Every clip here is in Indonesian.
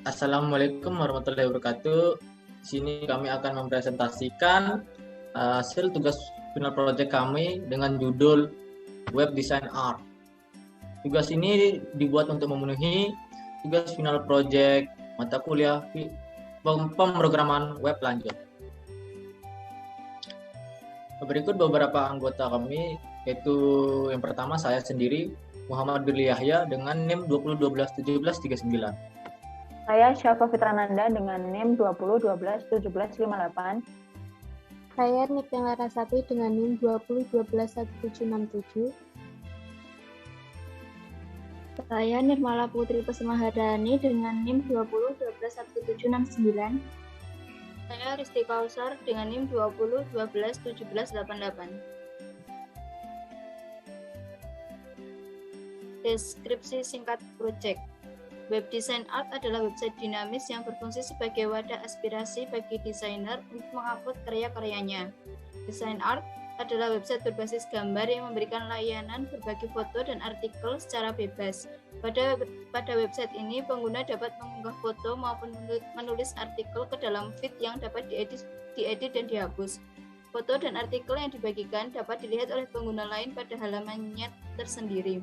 Assalamualaikum warahmatullahi wabarakatuh. Di sini kami akan mempresentasikan hasil tugas final project kami dengan judul Web Design Art. Tugas ini dibuat untuk memenuhi tugas final project mata kuliah pemrograman web lanjut. Berikut beberapa anggota kami, yaitu yang pertama saya sendiri, Muhammad Birli Yahya dengan NIM 20121739. Saya Syafa Fitrananda dengan NIM 20121758. Saya Nitya Larasati dengan NIM 20121767. Saya Nirmala Putri Pesmahadani dengan NIM 20121769. Saya Risti Kausar dengan NIM 20121788. Deskripsi singkat proyek. Web Design Art adalah website dinamis yang berfungsi sebagai wadah aspirasi bagi desainer untuk mengupload karya-karyanya. Design Art adalah website berbasis gambar yang memberikan layanan berbagi foto dan artikel secara bebas. Pada website ini, pengguna dapat mengunggah foto maupun menulis artikel ke dalam feed yang dapat diedit dan dihapus. Foto dan artikel yang dibagikan dapat dilihat oleh pengguna lain pada halamannya tersendiri.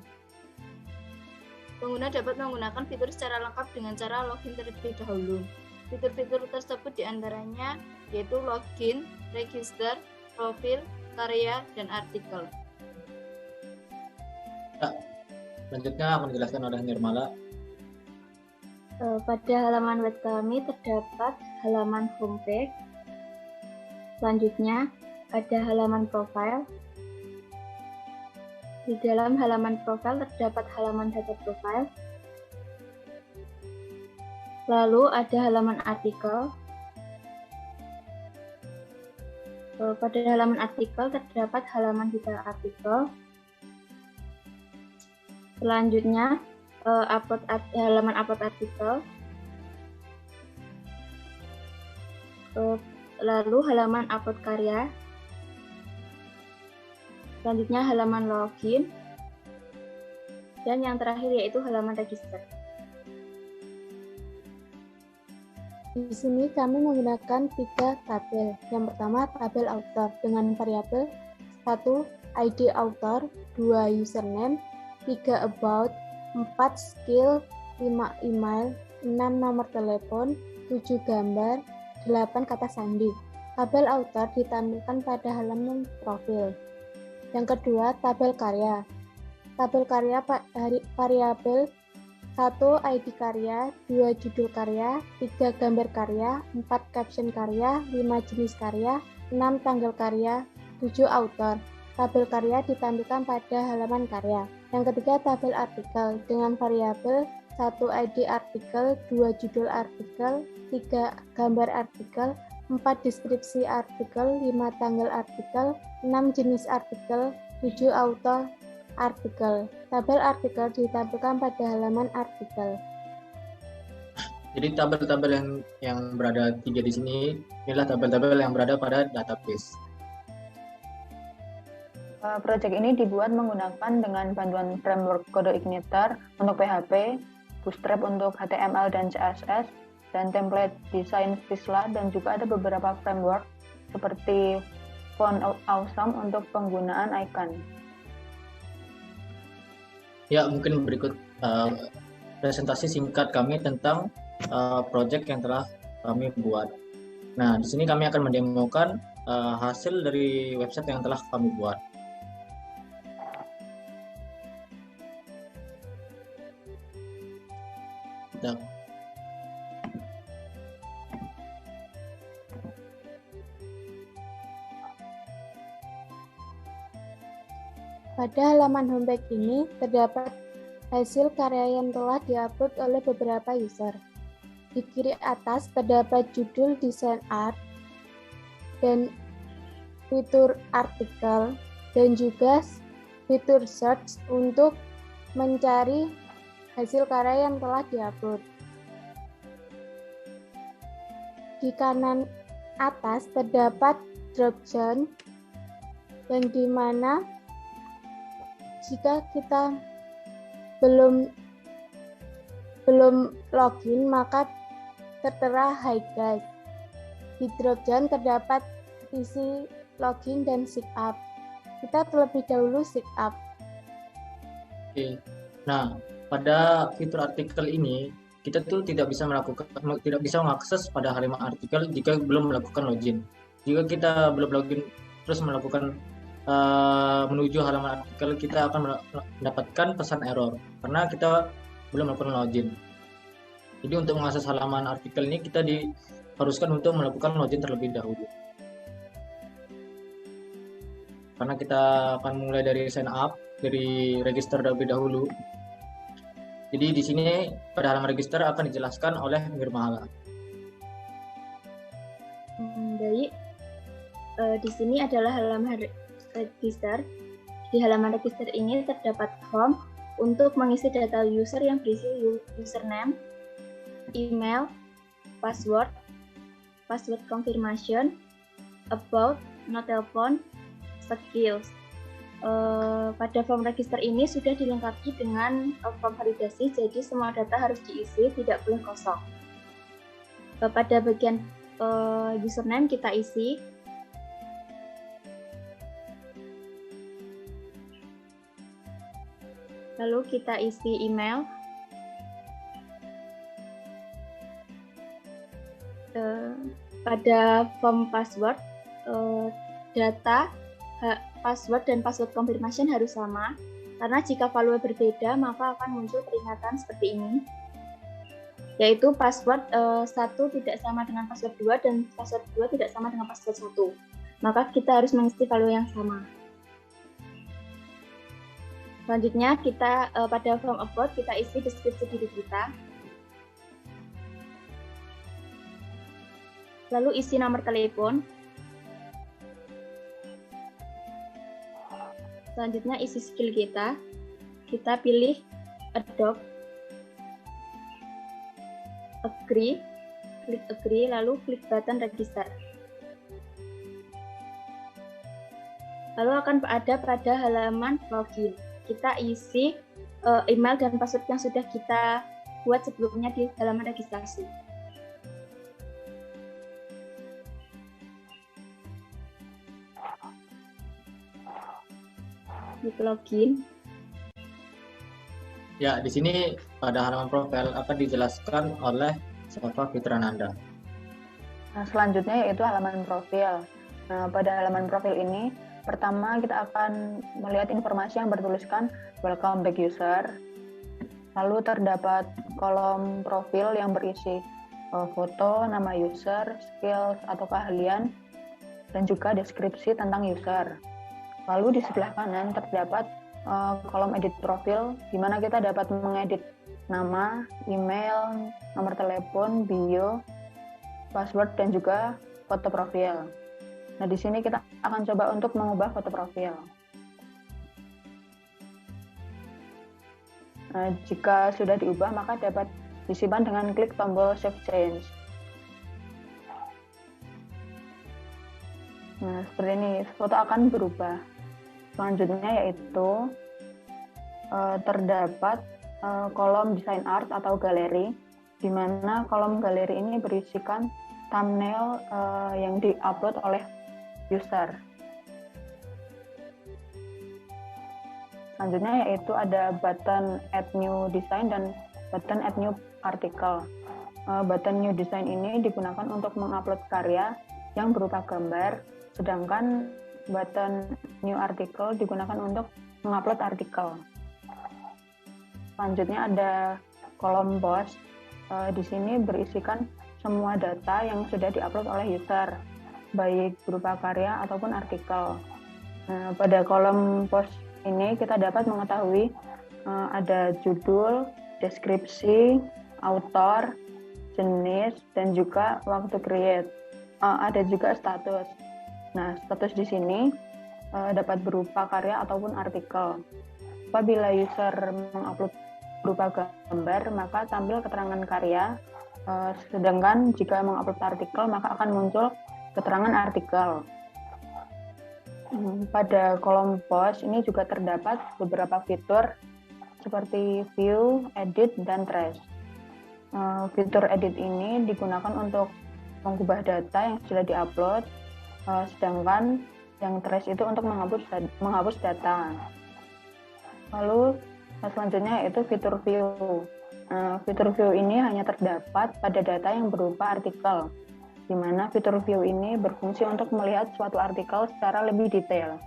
Pengguna dapat menggunakan fitur secara lengkap dengan cara login terlebih dahulu. Fitur-fitur tersebut diantaranya yaitu login, register, profil, karya, dan artikel. Selanjutnya akan dijelaskan oleh Nirmala. Pada halaman web kami terdapat halaman homepage. Selanjutnya ada halaman profile. Di dalam halaman profile terdapat halaman data profile. Lalu ada halaman artikel. Pada halaman artikel terdapat halaman detail artikel. Selanjutnya halaman upload artikel. Lalu halaman upload karya. Selanjutnya halaman login. Dan yang terakhir yaitu halaman register. Di sini kami menggunakan 3 tabel. Yang pertama tabel author dengan variabel 1 ID author, 2 username, 3 about, 4 skill, 5 email, 6 nomor telepon, 7 gambar, 8 kata sandi. Tabel author ditampilkan pada halaman profil. Yang kedua tabel karya. Tabel karya variabel 1 ID karya, 2 judul karya, 3 gambar karya, 4 caption karya, 5 jenis karya, 6 tanggal karya, 7 author. Tabel karya ditampilkan pada halaman karya. Yang ketiga tabel artikel dengan variabel 1 ID artikel, 2 judul artikel, 3 gambar artikel, 4 deskripsi artikel, 5 tanggal artikel, 6 jenis artikel, 7 author artikel. Tabel artikel ditampilkan pada halaman artikel. Jadi tabel-tabel yang berada 3 di sini inilah tabel-tabel yang berada pada database. Proyek ini dibuat menggunakan dengan bantuan framework kode Igniter untuk PHP, Bootstrap untuk HTML dan CSS, dan template desain Visla, dan juga ada beberapa framework seperti Font Awesome untuk penggunaan icon. Ya, mungkin berikut presentasi singkat kami tentang proyek yang telah kami buat. Nah, di sini kami akan mendemokan hasil dari website yang telah kami buat. Nah, pada halaman homepage ini terdapat hasil karya yang telah diupload oleh beberapa user. Di kiri atas terdapat judul desain art dan fitur artikel dan juga fitur search untuk mencari hasil karya yang telah diupload. Di kanan atas terdapat dropdown yang dimana jika kita belum belum login, maka tertera Hi guys. Di dropdown terdapat isi login dan sign up. Kita terlebih dahulu sign up. Oke. Nah, pada fitur artikel ini kita tuh tidak bisa mengakses pada halaman artikel jika belum melakukan login. Jika kita belum login terus melakukan menuju halaman artikel, kita akan mendapatkan pesan error karena kita belum melakukan login. Jadi untuk mengakses halaman artikel ini kita diharuskan untuk melakukan login terlebih dahulu. Karena kita akan mulai dari sign up, dari register terlebih dahulu. Jadi di sini pada halaman register akan dijelaskan oleh Nirmala. Baik, di sini adalah halaman register. Di halaman register ini terdapat form untuk mengisi data user yang berisi username, email, password, password confirmation, about, no telepon, skills. Pada form register ini sudah dilengkapi dengan form validasi, jadi semua data harus diisi, tidak boleh kosong. Pada bagian username kita isi lalu kita isi email, pada form password data password dan password confirmation harus sama, karena jika value berbeda maka akan muncul peringatan seperti ini, yaitu password 1 tidak sama dengan password 2 dan password 2 tidak sama dengan password 1. Maka kita harus mengisi value yang sama. Selanjutnya kita pada form about kita isi deskripsi diri kita. Lalu isi nomor telepon. Selanjutnya isi skill kita. Kita pilih adopt, agree, klik agree, lalu klik button register. Lalu akan ada pada halaman login. Kita isi email dan password yang sudah kita buat sebelumnya di halaman registrasi. Klik login. Ya, di sini pada halaman profil akan dijelaskan oleh Safa Fitrananda. Nah, selanjutnya yaitu halaman profil. Nah, pada halaman profil ini, pertama kita akan melihat informasi yang bertuliskan welcome back user. Lalu terdapat kolom profil yang berisi foto, nama user, skills atau keahlian, dan juga deskripsi tentang user. Lalu di sebelah kanan terdapat kolom edit profil, di mana kita dapat mengedit nama, email, nomor telepon, bio, password, dan juga foto profil. Nah, di sini kita akan coba untuk mengubah foto profil. Nah, jika sudah diubah, maka dapat disimpan dengan klik tombol Save Change. Nah, seperti ini, foto akan berubah. Selanjutnya yaitu terdapat kolom desain art atau galeri, di mana kolom galeri ini berisikan thumbnail yang diupload oleh user. Selanjutnya yaitu ada button add new design dan button add new article. Button new design ini digunakan untuk mengupload karya yang berupa gambar, sedangkan button new article digunakan untuk mengupload artikel. Selanjutnya ada kolom post. Di sini berisikan semua data yang sudah diupload oleh user, baik berupa karya ataupun artikel. Nah, pada kolom post ini kita dapat mengetahui ada judul, deskripsi, author, jenis, dan juga waktu create. Ada juga status. Nah, status di sini dapat berupa karya ataupun artikel. Apabila user mengupload berupa gambar, maka tampil keterangan karya, sedangkan jika mengupload artikel, maka akan muncul keterangan artikel. Pada kolom post ini juga terdapat beberapa fitur seperti view, edit, dan trace. Fitur edit ini digunakan untuk mengubah data yang sudah diupload, sedangkan yang trace itu untuk menghapus data. Lalu selanjutnya yaitu fitur view. Fitur view ini hanya terdapat pada data yang berupa artikel, di mana fitur view ini berfungsi untuk melihat suatu artikel secara lebih detail.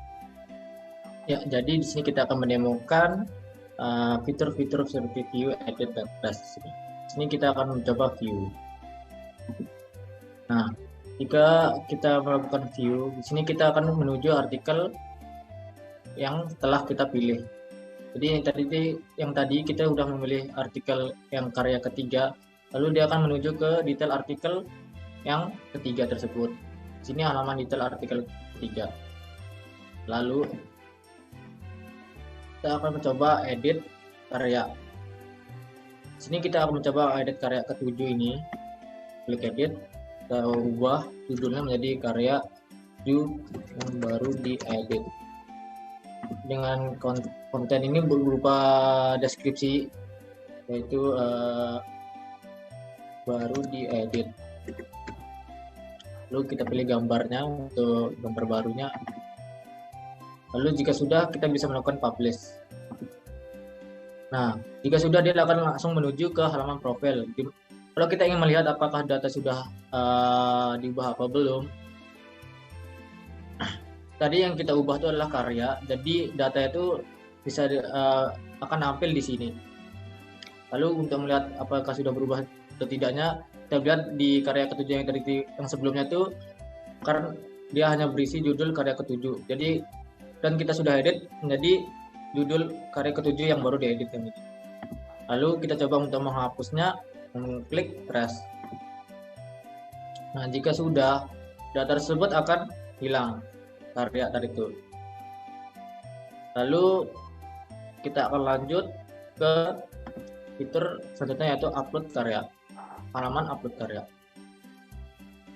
Ya, jadi di sini kita akan menemukan fitur-fitur seperti view, edit, dan trace. Di sini kita akan mencoba view. Nah, jika kita melakukan view, di sini kita akan menuju artikel yang telah kita pilih. Jadi yang tadi kita sudah memilih artikel yang karya ketiga, lalu dia akan menuju ke detail artikel yang ketiga tersebut. Di sini halaman detail artikel ketiga. Lalu kita akan mencoba edit karya. Di sini kita akan mencoba edit karya ketujuh ini. Klik edit, kita ubah judulnya menjadi karya 7 yang baru diedit. Dengan konten ini berupa deskripsi, yaitu baru diedit. Lalu kita pilih gambarnya untuk gambar barunya. Lalu jika sudah, kita bisa melakukan publish. Nah, jika sudah, dia akan langsung menuju ke halaman profil. Kalau kita ingin melihat apakah data sudah diubah apa belum, tadi yang kita ubah itu adalah karya, jadi data itu bisa akan tampil di sini. Lalu untuk melihat apakah sudah berubah atau tidaknya, kita lihat di karya ketujuh yang sebelumnya itu, karena dia hanya berisi judul karya ketujuh. Jadi dan kita sudah edit menjadi judul karya ketujuh yang baru diedit. Lalu kita coba untuk menghapusnya, klik trace. Nah, jika sudah, data tersebut akan hilang karya tadi itu. Lalu kita akan lanjut ke fitur selanjutnya, yaitu upload karya, halaman upload karya.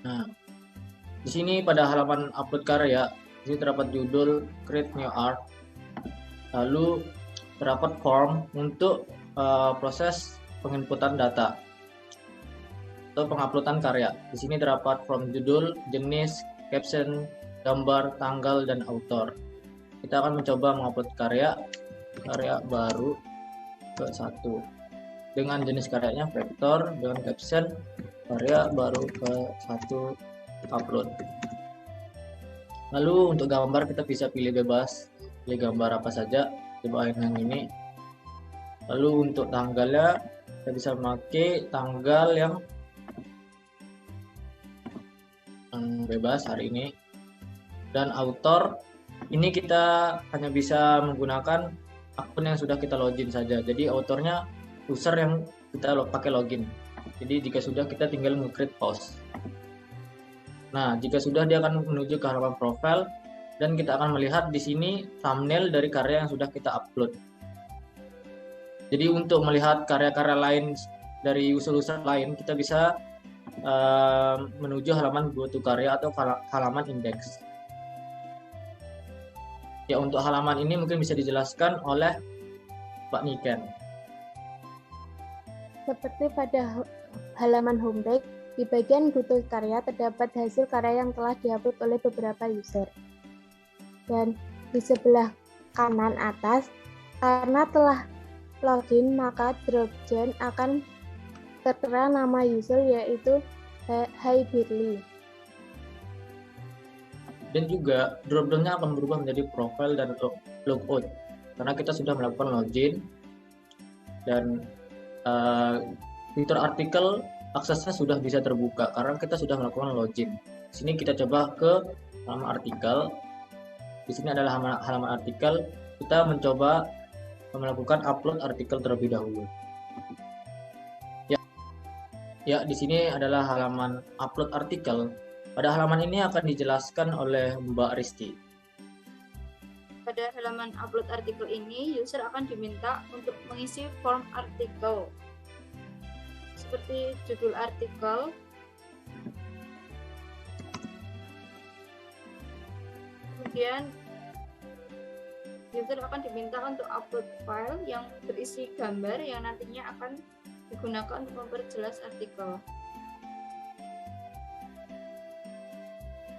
Nah, di sini pada halaman upload karya, ini terdapat judul create new art, lalu terdapat form untuk proses penginputan data atau penguploadan karya. Di sini terdapat form judul, jenis, caption, gambar, tanggal, dan author. Kita akan mencoba mengupload karya baru ke 1 dengan jenis karyanya vektor, dengan caption karya baru ke 1 upload. Lalu untuk gambar kita bisa pilih bebas, pilih gambar apa saja, coba yang ini. Lalu untuk tanggalnya kita bisa memakai tanggal yang bebas hari ini. Dan author ini kita hanya bisa menggunakan akun yang sudah kita login saja. Jadi authornya user yang kita pakai login. Jadi jika sudah, kita tinggal nge-create post. Nah, jika sudah, dia akan menuju ke halaman profile dan kita akan melihat di sini thumbnail dari karya yang sudah kita upload. Jadi untuk melihat karya-karya lain dari user-user lain, kita bisa menuju halaman go to karya atau halaman indeks. Ya, untuk halaman ini mungkin bisa dijelaskan oleh Pak Niken. Seperti pada halaman homepage, di bagian go to karya terdapat hasil karya yang telah diupload oleh beberapa user. Dan di sebelah kanan atas, karena telah login, maka dropdown akan tertera nama user, yaitu Hai Birli. Dan juga dropdownnya akan berubah menjadi profile dan logout karena kita sudah melakukan login. Dan fitur artikel aksesnya sudah bisa terbuka karena kita sudah melakukan login. Di sini kita coba ke halaman artikel. Di sini adalah halaman artikel. Kita mencoba melakukan upload artikel terlebih dahulu. Ya, di sini adalah halaman upload artikel. Pada halaman ini akan dijelaskan oleh Mbak Risti. Pada halaman upload artikel ini, user akan diminta untuk mengisi form artikel seperti judul artikel, kemudian user akan diminta untuk upload file yang berisi gambar yang nantinya akan digunakan untuk memperjelas artikel.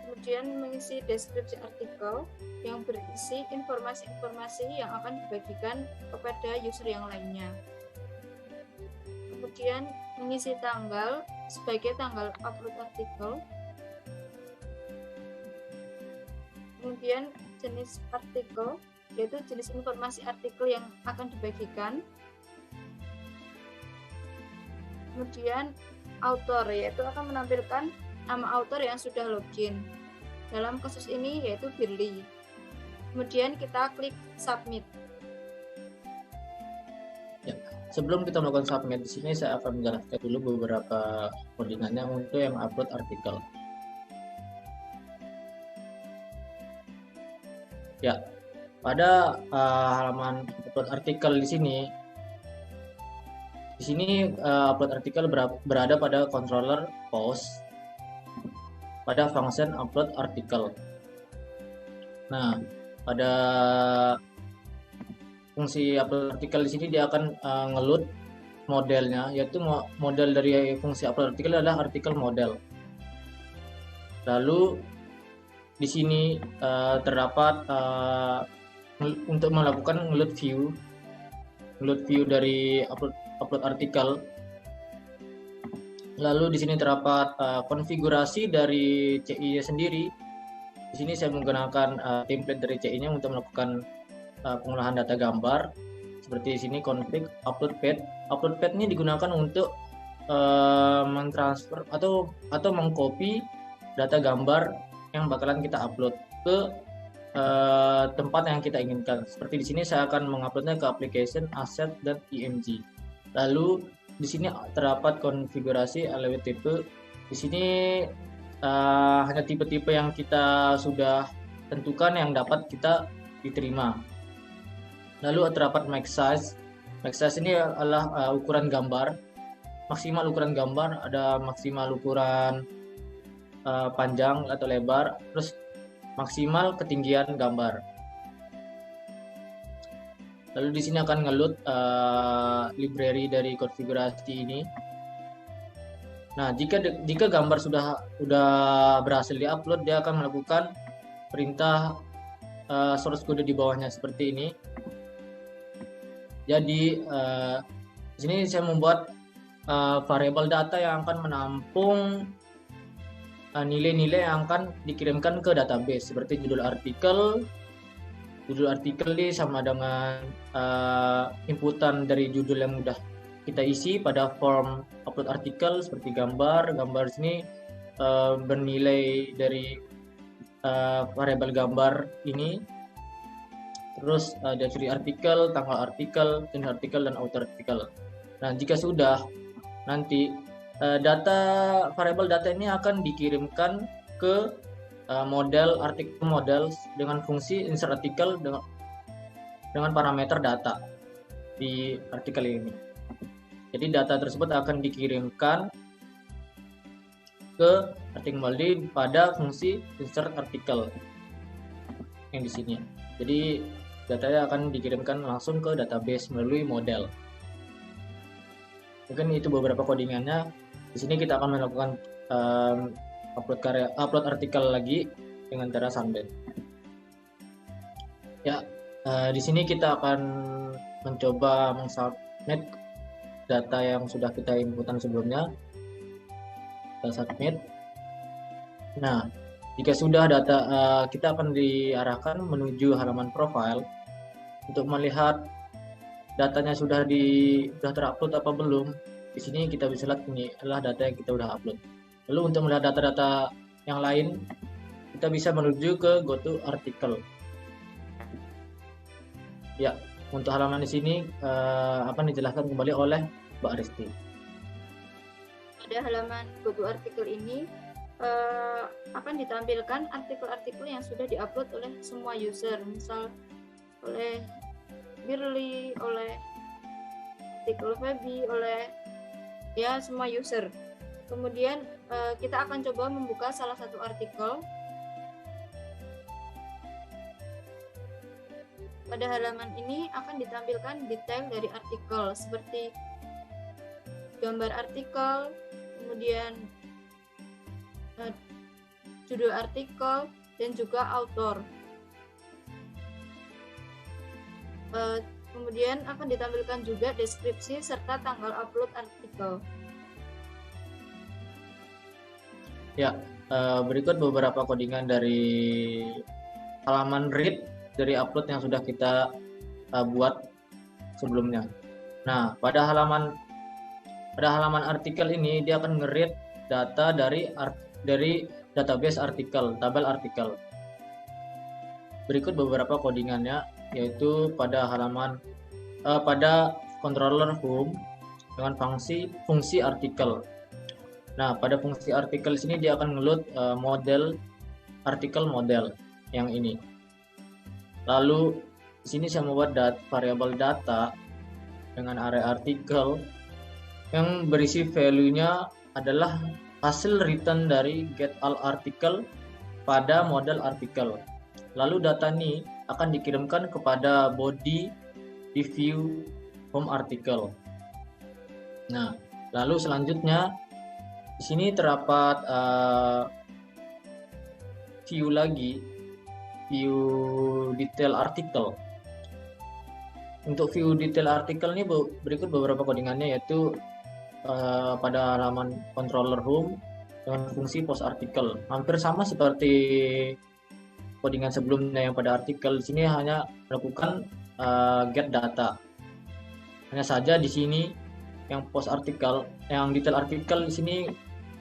Kemudian mengisi deskripsi artikel yang berisi informasi-informasi yang akan dibagikan kepada user yang lainnya. Kemudian mengisi tanggal sebagai tanggal upload artikel. Kemudian jenis artikel, yaitu jenis informasi artikel yang akan dibagikan. Kemudian author, yaitu akan menampilkan nama author yang sudah login. Dalam kasus ini yaitu Birly. Kemudian kita klik submit. Ya, sebelum kita melakukan submit, di sini saya akan menjelaskan dulu beberapa codingannya untuk yang upload artikel. Ya, pada halaman upload artikel di sini upload artikel berada pada controller post pada function upload artikel. Nah, pada fungsi upload artikel di sini dia akan ngeload modelnya, yaitu model dari fungsi upload artikel adalah artikel model. Lalu di sini terdapat untuk melakukan ngeload view dari upload artikel. Lalu di sini terdapat konfigurasi dari CI-nya sendiri. Di sini saya menggunakan template dari CI-nya untuk melakukan pengolahan data gambar. Seperti di sini config upload path. Upload path ini digunakan untuk mentransfer atau mengcopy data gambar yang bakalan kita upload ke tempat yang kita inginkan. Seperti di sini saya akan menguploadnya ke application, asset, dan img. Lalu di sini terdapat konfigurasi LW tipe. Di sini hanya tipe-tipe yang kita sudah tentukan yang dapat kita diterima. Lalu terdapat max size. Max size ini adalah ukuran gambar. Maksimal ukuran gambar, ada maksimal ukuran panjang atau lebar, terus maksimal ketinggian gambar. Lalu di sini akan ngeload library dari konfigurasi ini. Nah, jika gambar sudah berhasil diupload, dia akan melakukan perintah source code di bawahnya seperti ini. Jadi di sini saya membuat variabel data yang akan menampung nilai-nilai yang akan dikirimkan ke database, seperti judul artikel ini sama dengan inputan dari judul yang sudah kita isi pada form upload artikel, seperti gambar sini bernilai dari variabel gambar ini, terus dari artikel, tanggal artikel, jenis artikel, dan author artikel. Nah, jika sudah, nanti variabel data ini akan dikirimkan ke artikel model dengan fungsi insert artikel dengan parameter data di artikel ini. Jadi data tersebut akan dikirimkan ke artikel model pada fungsi insert artikel yang di sini. Jadi datanya akan dikirimkan langsung ke database melalui model. Mungkin itu beberapa codingannya. Di sini kita akan melakukan upload artikel lagi dengan cara Sunbed. Ya, di sini kita akan mencoba mensubmit data yang sudah kita inputan sebelumnya. Kita submit. Nah, jika sudah data, kita akan diarahkan menuju halaman profile untuk melihat datanya sudah terupload apa belum. Di sini kita bisa lihat ini adalah data yang kita sudah upload. Lalu untuk melihat data-data yang lain, kita bisa menuju ke go to article. Ya, untuk halaman di sini akan dijelaskan kembali oleh Mbak Aristi. Pada halaman go to article ini akan ditampilkan artikel-artikel yang sudah diupload oleh semua user, misal oleh Birly, oleh artikel Feby, oleh semua user. Kemudian kita akan coba membuka salah satu artikel. Pada halaman ini akan ditampilkan detail dari artikel seperti gambar artikel, kemudian judul artikel, dan juga author. Kemudian akan ditampilkan juga deskripsi serta tanggal upload artikel. Ya, berikut beberapa codingan dari halaman read dari upload yang sudah kita buat sebelumnya. Nah, pada halaman artikel ini dia akan nge-read data dari database artikel, tabel artikel. Berikut beberapa codingannya, yaitu pada controller home dengan fungsi artikel. Nah, pada fungsi artikel sini dia akan ngeload model artikel model yang ini. Lalu di sini saya membuat variabel data dengan array artikel yang berisi value-nya adalah hasil return dari get all artikel pada model artikel. Lalu data ini akan dikirimkan kepada body di view home article. Nah, lalu selanjutnya di sini terdapat view detail artikel. Untuk view detail artikel ini berikut beberapa codingannya, yaitu pada halaman controller home dengan fungsi post artikel. Hampir sama seperti codingan sebelumnya yang pada artikel. Di sini hanya melakukan get data. Hanya saja di sini yang post artikel, yang detail artikel di sini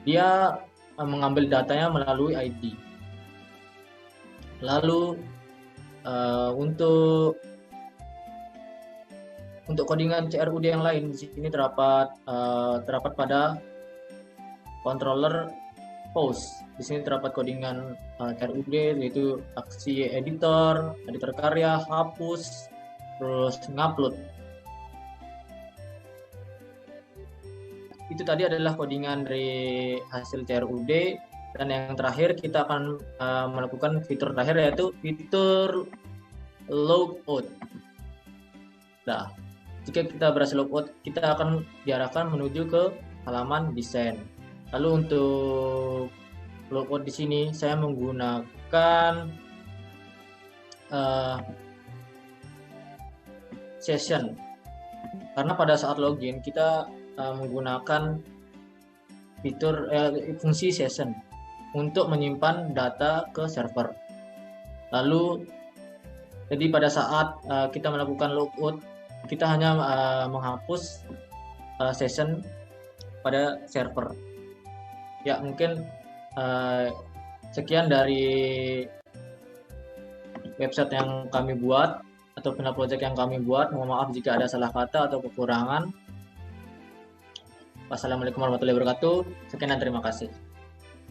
dia mengambil datanya melalui ID. Lalu untuk codingan CRUD yang lain di sini terdapat pada controller post. Di sini terdapat codingan CRUD, yaitu aksi editor karya, hapus, terus ngupload. Itu tadi adalah codingan dari hasil CRUD, dan yang terakhir kita akan melakukan fitur terakhir, yaitu fitur logout. Nah, jika kita berhasil logout, kita akan diarahkan menuju ke halaman desain. Lalu untuk logout di sini saya menggunakan session, karena pada saat login kita menggunakan fitur fungsi session untuk menyimpan data ke server. Lalu jadi pada saat kita melakukan logout, kita hanya menghapus session pada server. Ya, mungkin sekian dari website yang kami buat atau final project yang kami buat. Mohon maaf jika ada salah kata atau kekurangan. Wassalamualaikum warahmatullahi wabarakatuh. Sekian dan terima kasih.